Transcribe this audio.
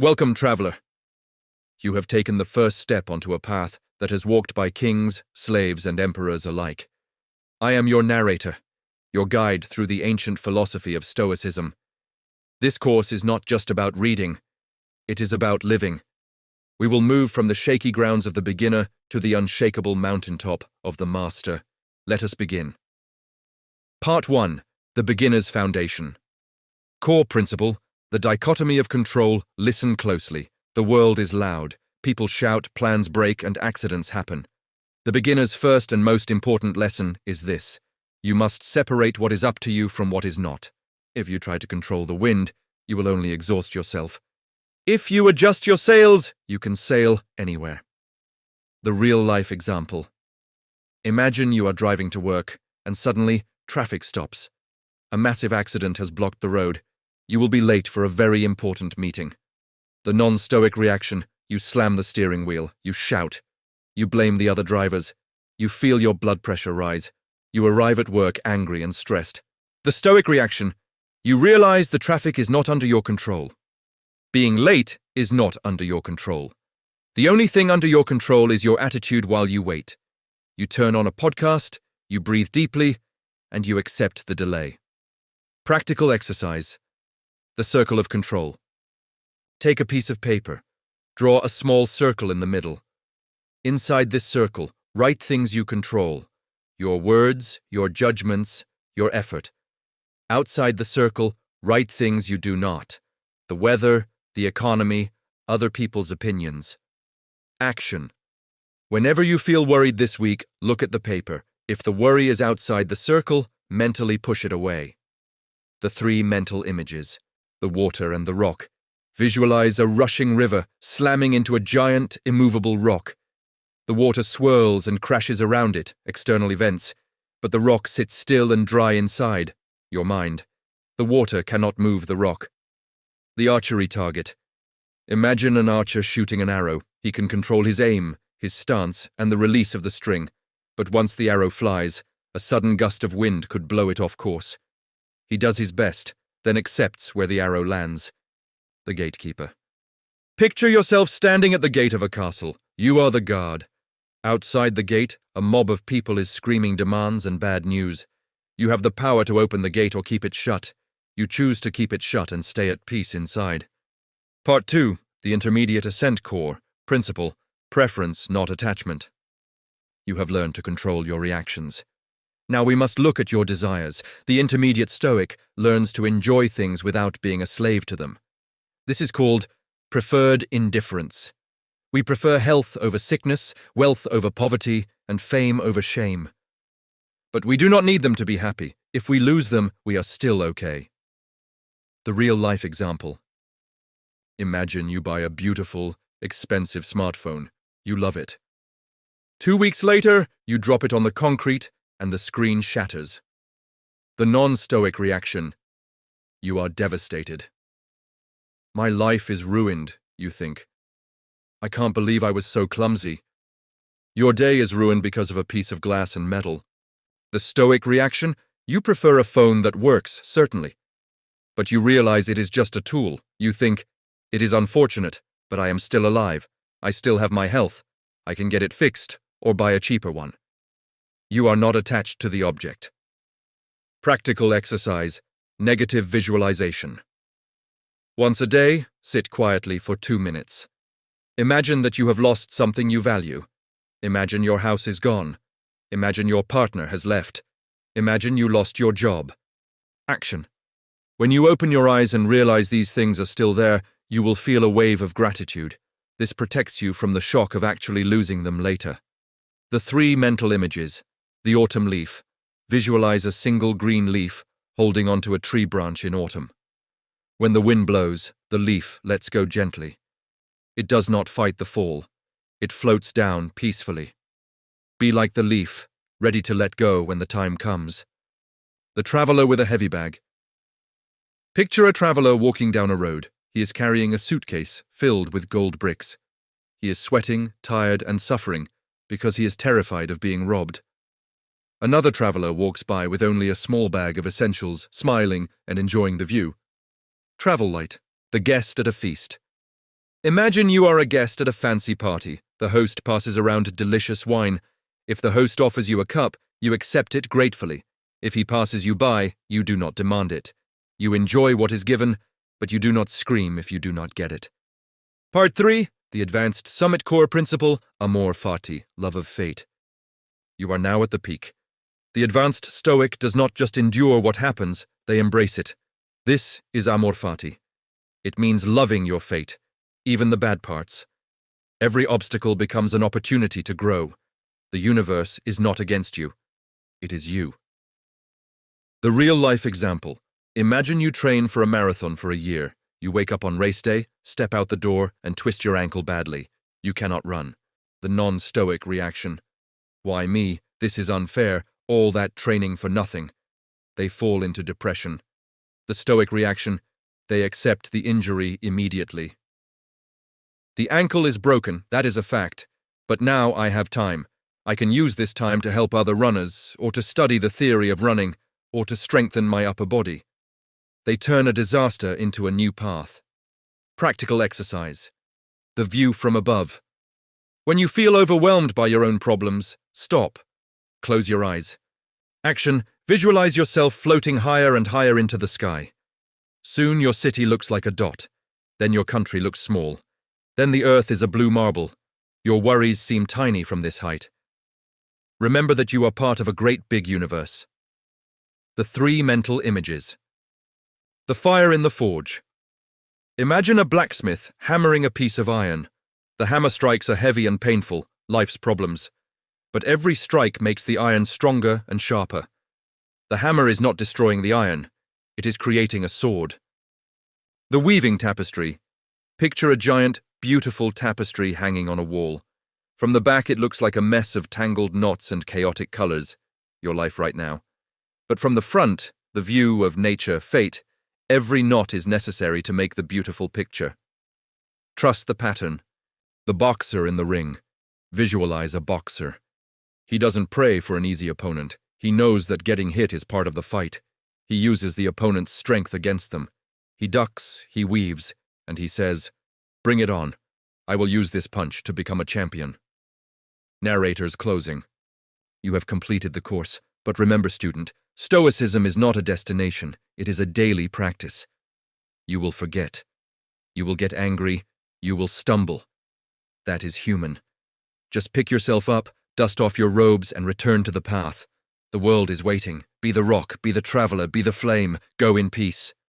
Welcome, traveler. You have taken the first step onto a path that has walked by kings, slaves, and emperors alike. I am your narrator, your guide through the ancient philosophy of Stoicism. This course is not just about reading, it is about living. We will move from the shaky grounds of the beginner to the unshakable mountaintop of the master. Let us begin. Part 1. The Beginner's Foundation. Core principle: the dichotomy of control. Listen closely. The world is loud. People shout, plans break, and accidents happen. The beginner's first and most important lesson is this: you must separate what is up to you from what is not. If you try to control the wind, you will only exhaust yourself. If you adjust your sails, you can sail anywhere. The real-life example. Imagine you are driving to work, and suddenly, traffic stops. A massive accident has blocked the road. You will be late for a very important meeting. The non-stoic reaction: you slam the steering wheel, you shout. You blame the other drivers. You feel your blood pressure rise. You arrive at work angry and stressed. The stoic reaction: you realize the traffic is not under your control. Being late is not under your control. The only thing under your control is your attitude while you wait. You turn on a podcast, you breathe deeply, and you accept the delay. Practical exercise. The circle of control. Take a piece of paper. Draw a small circle in the middle. Inside this circle, write things you control: your words, your judgments, your effort. Outside the circle, write things you do not: the weather, the economy, other people's opinions. Action. Whenever you feel worried this week, look at the paper. If the worry is outside the circle, mentally push it away. The 3 mental images: the water and the rock. Visualize a rushing river slamming into a giant, immovable rock. The water swirls and crashes around it, external events, but the rock sits still and dry inside, your mind. The water cannot move the rock. The archery target. Imagine an archer shooting an arrow. He can control his aim, his stance, and the release of the string, but once the arrow flies, a sudden gust of wind could blow it off course. He does his best, then accepts where the arrow lands. The gatekeeper. Picture yourself standing at the gate of a castle. You are the guard. Outside the gate, a mob of people is screaming demands and bad news. You have the power to open the gate or keep it shut. You choose to keep it shut and stay at peace inside. Part 2. The Intermediate Ascent Core. Principle: preference, not attachment. You have learned to control your reactions. Now we must look at your desires. The intermediate Stoic learns to enjoy things without being a slave to them. This is called preferred indifference. We prefer health over sickness, wealth over poverty, and fame over shame. But we do not need them to be happy. If we lose them, we are still okay. The real-life example. Imagine you buy a beautiful, expensive smartphone. You love it. 2 weeks later, you drop it on the concrete, and the screen shatters. The non-stoic reaction: you are devastated. My life is ruined, you think. I can't believe I was so clumsy. Your day is ruined because of a piece of glass and metal. The stoic reaction: you prefer a phone that works, certainly. But you realize it is just a tool. You think, it is unfortunate, but I am still alive. I still have my health. I can get it fixed, or buy a cheaper one. You are not attached to the object. Practical exercise: negative visualization. Once a day, sit quietly for 2 minutes. Imagine that you have lost something you value. Imagine your house is gone. Imagine your partner has left. Imagine you lost your job. Action. When you open your eyes and realize these things are still there, you will feel a wave of gratitude. This protects you from the shock of actually losing them later. The 3 mental images. The autumn leaf. Visualize a single green leaf holding onto a tree branch in autumn. When the wind blows, the leaf lets go gently. It does not fight the fall. It floats down peacefully. Be like the leaf, ready to let go when the time comes. The traveler with a heavy bag. Picture a traveler walking down a road. He is carrying a suitcase filled with gold bricks. He is sweating, tired, and suffering because he is terrified of being robbed. Another traveler walks by with only a small bag of essentials, smiling and enjoying the view. Travel light, the guest at a feast. Imagine you are a guest at a fancy party. The host passes around delicious wine. If the host offers you a cup, you accept it gratefully. If he passes you by, you do not demand it. You enjoy what is given, but you do not scream if you do not get it. Part 3. The Advanced Summit Core Principle, Amor Fati, Love of Fate. You are now at the peak. The advanced Stoic does not just endure what happens, they embrace it. This is Amor Fati. It means loving your fate, even the bad parts. Every obstacle becomes an opportunity to grow. The universe is not against you. It is you. The real-life example. Imagine you train for a marathon for a year. You wake up on race day, step out the door, and twist your ankle badly. You cannot run. The non-Stoic reaction. Why me? This is unfair. All that training for nothing. They fall into depression. The Stoic reaction. They accept the injury immediately. The ankle is broken, that is a fact. But now I have time. I can use this time to help other runners, or to study the theory of running, or to strengthen my upper body. They turn a disaster into a new path. Practical exercise. The view from above. When you feel overwhelmed by your own problems, stop. Close your eyes. Action. Visualize yourself floating higher and higher into the sky. Soon your city looks like a dot. Then your country looks small. Then the earth is a blue marble. Your worries seem tiny from this height. Remember that you are part of a great big universe. The 3 mental images. The fire in the forge. Imagine a blacksmith hammering a piece of iron. The hammer strikes are heavy and painful, life's problems. But every strike makes the iron stronger and sharper. The hammer is not destroying the iron. It is creating a sword. The weaving tapestry. Picture a giant, beautiful tapestry hanging on a wall. From the back it looks like a mess of tangled knots and chaotic colors, your life right now. But from the front, the view of nature, fate, every knot is necessary to make the beautiful picture. Trust the pattern. The boxer in the ring. Visualize a boxer. He doesn't pray for an easy opponent. He knows that getting hit is part of the fight. He uses the opponent's strength against them. He ducks, he weaves, and he says, "Bring it on. I will use this punch to become a champion." Narrator's closing. You have completed the course, but remember, student, Stoicism is not a destination, it is a daily practice. You will forget. You will get angry. You will stumble. That is human. Just pick yourself up, dust off your robes, and return to the path. The world is waiting. Be the rock, be the traveler, be the flame. Go in peace.